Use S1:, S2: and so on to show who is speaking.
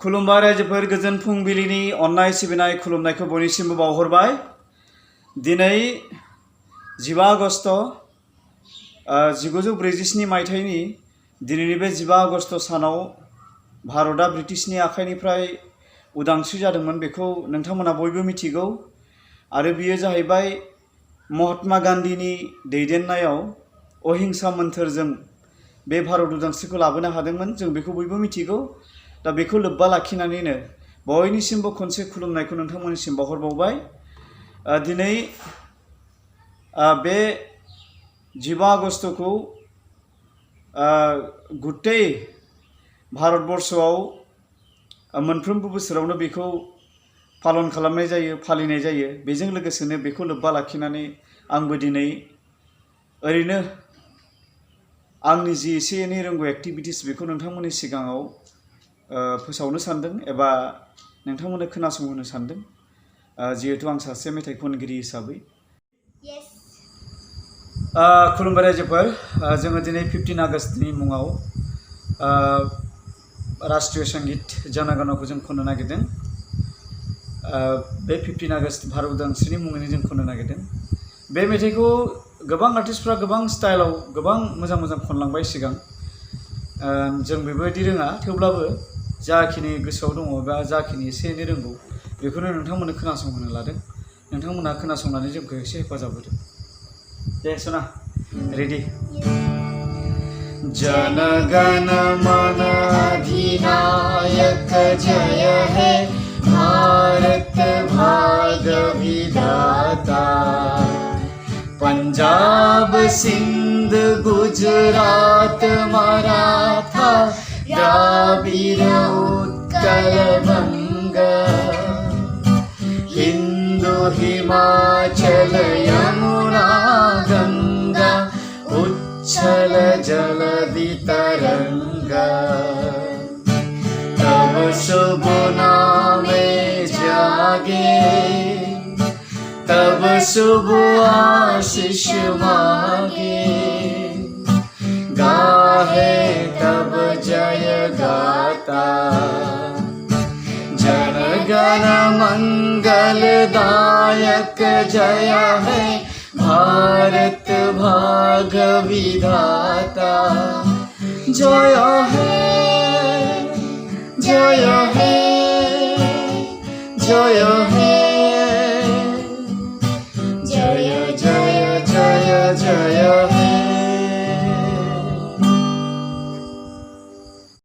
S1: खुलुमबाय रायजोफोर गोजोन फुंबिलिनि अननाय सिबिनाय खुलुमनायखौ बयनिसिमबो बावहरबाय। दिनै 15 आगस्ट 1947 मायथाइनि दिनैनि बे 15 आगस्ट सानाव भारतआ ब्रिटिशनि आखाइनिफ्राय उदांस्रि जादोंमोन बेखौ नोंथांमोना बयबो मिथिगौ आरो बियो जाहैबाय महात्मा गान्धीनि दैदेननायाव अहिंसा मोन्थोरजों बे भारत उदांस्रिखौ लाबोनो हादोंमोन जों बेखौ बयबो मिथिगौ। दा बेखौ लोब्बा लाखिनानैनो बयनिसिमबो खनसे खुलुमनायखौ नोंथांमोननिसिम बावहरबावबाय। दिनै बे 15 आगस्टखौ गुट्टै भारतबर्षआव मोनफ्रोमबो बोसोरावनो बेखौ पालन खालामनाय जायो फालिनाय जायो। बेजों लोगोसेनो बेखौ लोब्बा लाखिनानै आंबो दिनै ओरैनो आंनि जि एसे एनै रोंगौ एक्टिभिटिस बेखौ नोंथांमोननि सिगाङाव फोसावनो सानदों एबा नोंथांमोननो खोनासंहोनो सानदों जिहेतु आं सासे मेथाइ खनगिरि हिसाबै। खुलुमबाय रायजोफोर, जोङो दिनै 15 आगस्टनि मुङाव राष्ट्रीय संगीत जana ganaखौ जों खननो नागिरदों। बे 15 आगस्ट भारत उदांस्रिनि मुङैनो जों खननो नागिरदों। बे मेथाइखौ गोबां आर्टिस्टफ्रा गोबां स्टाइलाव गोबां मोजां मोजां खनलांबाय सिगां। जों बेबायदि रोङा, थेवब्लाबो जाखिनि गोसोआव दङ बा जाखिनि एसे एनै रोंगौ बेखौनो नोंथांमोननो खोनासंहोनो लादों। नोंथांमोनहा खोनासंनानै जोंखौ एसे हेफाजाब होदो। दे सना, रेडि। जन गण मन अधिनायक जय हे भारत भाग्य विधाता। पंजाब सिंध गुजरात मराठा द्राविड़ उत्कल बंग। हिंदू हिमाचल यमुना गंगा उच्छल जलधि तरंगा। तब शुभ नामे जागे तब शुभ आशीष मांगे। गाहे तब जय गाता। जन गण मंगलदायक जय है भारत भाग्य विधाता। जय है जय है जय